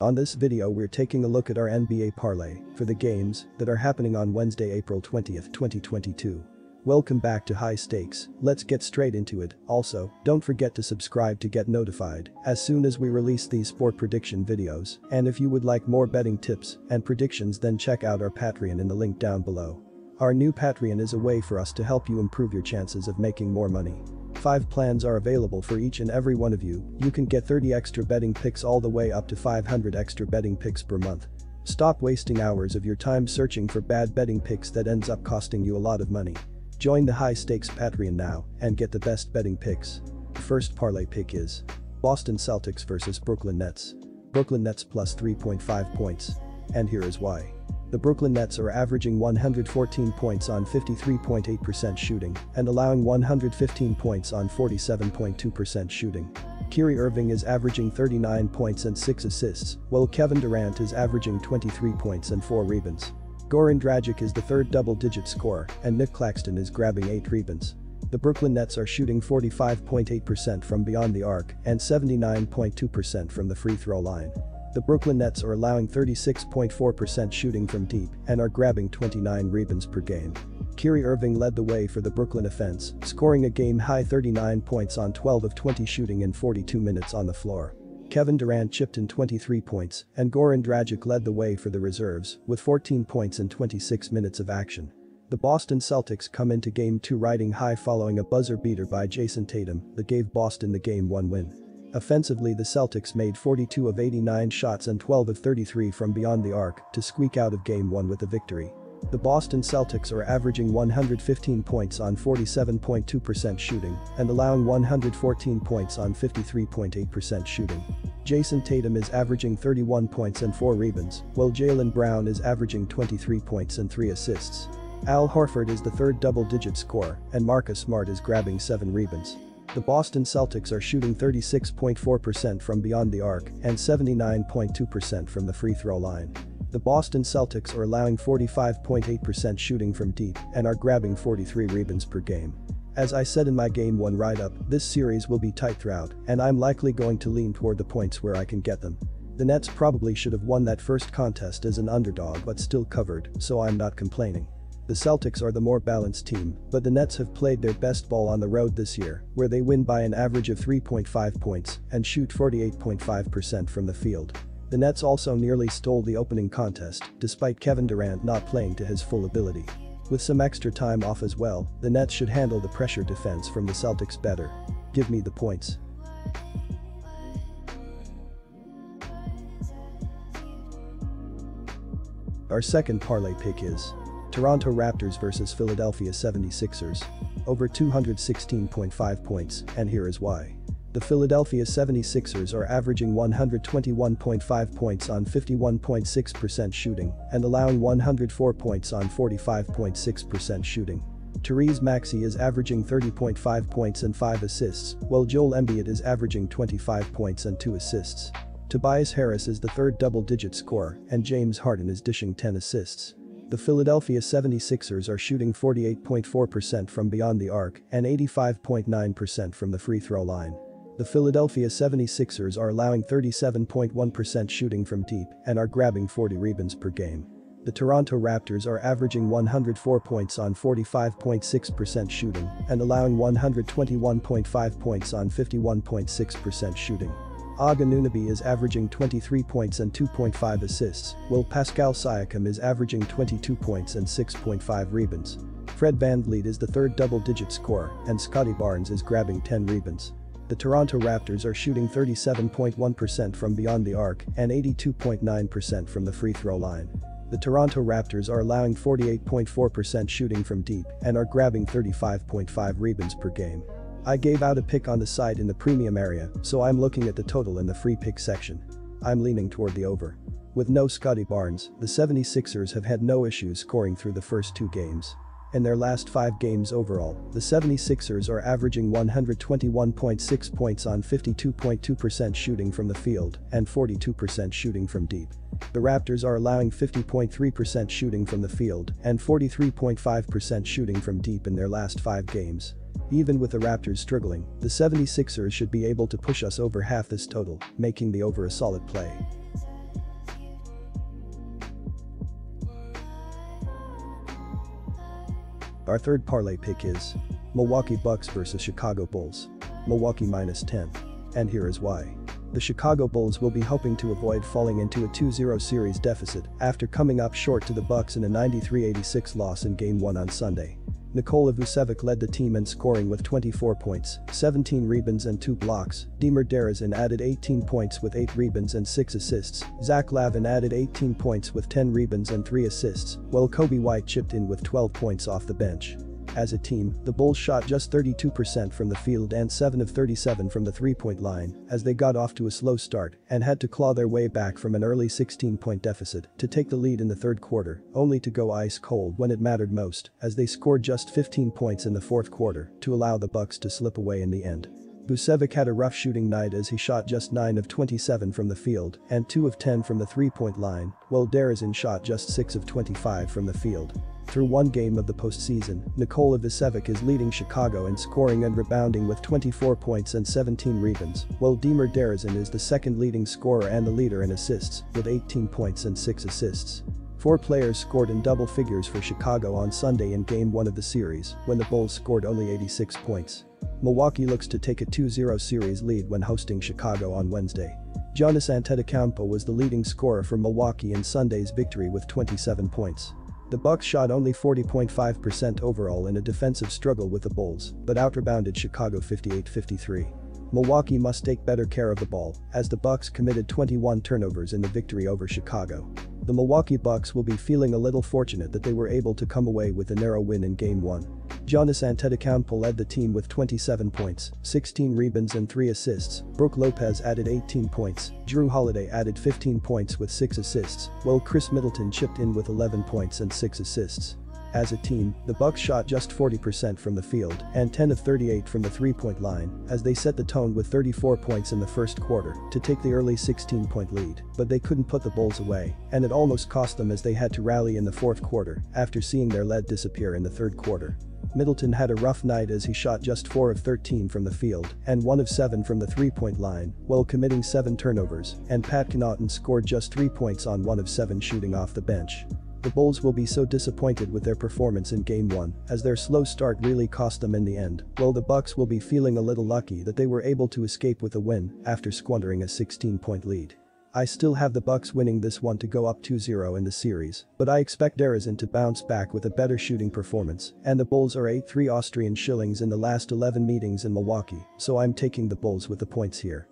On this video we're taking a look at our NBA parlay for the games that are happening on Wednesday, April 20th, 2022. Welcome back to High Stakes, let's get straight into it. Also, don't forget to subscribe to get notified as soon as we release these sport prediction videos, and if you would like more betting tips and predictions then check out our Patreon in the link down below. Our new Patreon is a way for us to help you improve your chances of making more money. 5 plans are available for each and every one of you. You can get 30 extra betting picks all the way up to 500 extra betting picks per month. Stop wasting hours of your time searching for bad betting picks that ends up costing you a lot of money. Join the High Stakes Patreon now and get the best betting picks. The first parlay pick is Boston Celtics vs Brooklyn Nets. Brooklyn Nets plus 3.5 points. And here is why. The Brooklyn Nets are averaging 114 points on 53.8% shooting and allowing 115 points on 47.2% shooting. Kyrie Irving is averaging 39 points and 6 assists, while Kevin Durant is averaging 23 points and 4 rebounds. Goran Dragic is the third double-digit scorer and Nick Claxton is grabbing 8 rebounds. The Brooklyn Nets are shooting 45.8% from beyond the arc and 79.2% from the free throw line. The Brooklyn Nets are allowing 36.4% shooting from deep and are grabbing 29 rebounds per game. Kyrie Irving led the way for the Brooklyn offense, scoring a game-high 39 points on 12 of 20 shooting in 42 minutes on the floor. Kevin Durant chipped in 23 points and Goran Dragic led the way for the reserves with 14 points in 26 minutes of action. The Boston Celtics come into Game 2 riding high following a buzzer beater by Jason Tatum that gave Boston the Game 1 win. Offensively, the Celtics made 42 of 89 shots and 12 of 33 from beyond the arc to squeak out of Game 1 with a victory. The Boston Celtics are averaging 115 points on 47.2% shooting and allowing 114 points on 53.8% shooting. Jason Tatum is averaging 31 points and 4 rebounds, while Jaylen Brown is averaging 23 points and 3 assists. Al Horford is the third double-digit scorer and Marcus Smart is grabbing 7 rebounds. The Boston Celtics are shooting 36.4% from beyond the arc and 79.2% from the free throw line. The Boston Celtics are allowing 45.8% shooting from deep and are grabbing 43 rebounds per game. As I said in my Game 1 write-up, this series will be tight throughout and I'm likely going to lean toward the points where I can get them. The Nets probably should have won that first contest as an underdog but still covered, so I'm not complaining. The Celtics are the more balanced team, but the Nets have played their best ball on the road this year, where they win by an average of 3.5 points and shoot 48.5% from the field. The Nets also nearly stole the opening contest, despite Kevin Durant not playing to his full ability. With some extra time off as well, the Nets should handle the pressure defense from the Celtics better. Give me the points. Our second parlay pick is Toronto Raptors vs Philadelphia 76ers. Over 216.5 points, and here is why. The Philadelphia 76ers are averaging 121.5 points on 51.6% shooting and allowing 104 points on 45.6% shooting. Therese Maxey is averaging 30.5 points and 5 assists, while Joel Embiid is averaging 25 points and 2 assists. Tobias Harris is the third double-digit scorer and James Harden is dishing 10 assists. The Philadelphia 76ers are shooting 48.4% from beyond the arc and 85.9% from the free throw line. The Philadelphia 76ers are allowing 37.1% shooting from deep and are grabbing 40 rebounds per game. The Toronto Raptors are averaging 104 points on 45.6% shooting and allowing 121.5 points on 51.6% shooting. Aga Anunoby is averaging 23 points and 2.5 assists, while Pascal Siakam is averaging 22 points and 6.5 rebounds. Fred VanVleet is the third double-digit scorer and Scotty Barnes is grabbing 10 rebounds. The Toronto Raptors are shooting 37.1% from beyond the arc and 82.9% from the free throw line. The Toronto Raptors are allowing 48.4% shooting from deep and are grabbing 35.5 rebounds per game. I gave out a pick on the site in the premium area, so I'm looking at the total in the free pick section. I'm leaning toward the over. With no Scotty Barnes, the 76ers have had no issues scoring through the first 2 games. In their last 5 games overall, the 76ers are averaging 121.6 points on 52.2% shooting from the field and 42% shooting from deep. The Raptors are allowing 50.3% shooting from the field and 43.5% shooting from deep in their last 5 games. Even with the Raptors struggling, the 76ers should be able to push us over half this total, making the over a solid play. Our third parlay pick is Milwaukee Bucks vs Chicago Bulls. Milwaukee -10. And here is why. The Chicago Bulls will be hoping to avoid falling into a 2-0 series deficit after coming up short to the Bucks in a 93-86 loss in Game 1 on Sunday. Nikola Vucevic led the team in scoring with 24 points, 17 rebounds and 2 blocks. DeMar DeRozan added 18 points with 8 rebounds and 6 assists. Zach LaVine added 18 points with 10 rebounds and 3 assists, while Kobe White chipped in with 12 points off the bench. As a team, the Bulls shot just 32% from the field and 7 of 37 from the three-point line as they got off to a slow start and had to claw their way back from an early 16-point deficit to take the lead in the third quarter, only to go ice cold when it mattered most as they scored just 15 points in the fourth quarter to allow the Bucks to slip away in the end. Vucevic had a rough shooting night as he shot just 9 of 27 from the field and 2 of 10 from the three-point line, while DeRozan shot just 6 of 25 from the field. Through one game of the postseason, Nikola Vucevic is leading Chicago in scoring and rebounding with 24 points and 17 rebounds, while DeMar DeRozan is the second leading scorer and the leader in assists with 18 points and 6 assists. 4 players scored in double figures for Chicago on Sunday in Game 1 of the series when the Bulls scored only 86 points. Milwaukee looks to take a 2-0 series lead when hosting Chicago on Wednesday. Giannis Antetokounmpo was the leading scorer for Milwaukee in Sunday's victory with 27 points. The Bucks shot only 40.5% overall in a defensive struggle with the Bulls, but out-rebounded Chicago 58-53. Milwaukee must take better care of the ball, as the Bucks committed 21 turnovers in the victory over Chicago. The Milwaukee Bucks will be feeling a little fortunate that they were able to come away with a narrow win in Game 1. Giannis Antetokounmpo led the team with 27 points, 16 rebounds and 3 assists. Brook Lopez added 18 points, Jrue Holiday added 15 points with 6 assists, while Chris Middleton chipped in with 11 points and 6 assists. As a team, the Bucks shot just 40% from the field and 10 of 38 from the three-point line as they set the tone with 34 points in the first quarter to take the early 16-point lead, but they couldn't put the Bulls away, and it almost cost them as they had to rally in the fourth quarter after seeing their lead disappear in the third quarter. Middleton had a rough night as he shot just 4 of 13 from the field and 1 of 7 from the three-point line while committing 7 turnovers, and Pat Connaughton scored just 3 points on 1 of 7 shooting off the bench. The Bulls will be so disappointed with their performance in Game 1 as their slow start really cost them in the end, while the Bucks will be feeling a little lucky that they were able to escape with a win after squandering a 16-point lead. I still have the Bucks winning this one to go up 2-0 in the series, but I expect DeRozan to bounce back with a better shooting performance, and the Bulls are 8-3 Austrian shillings in the last 11 meetings in Milwaukee, so I'm taking the Bulls with the points here.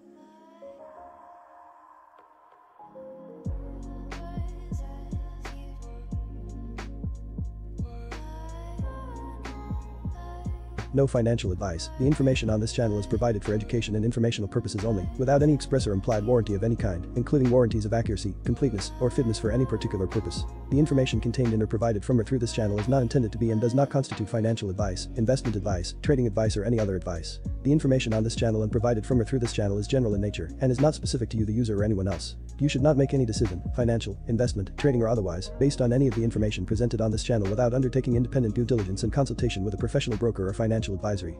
No financial advice. The information on this channel is provided for education and informational purposes only, without any express or implied warranty of any kind, including warranties of accuracy, completeness, or fitness for any particular purpose. The information contained in or provided from or through this channel is not intended to be and does not constitute financial advice, investment advice, trading advice, or any other advice. The information on this channel and provided from or through this channel is general in nature and is not specific to you, the user, or anyone else. You should not make any decision, financial, investment, trading, or otherwise, based on any of the information presented on this channel without undertaking independent due diligence and consultation with a professional broker or financial advisory.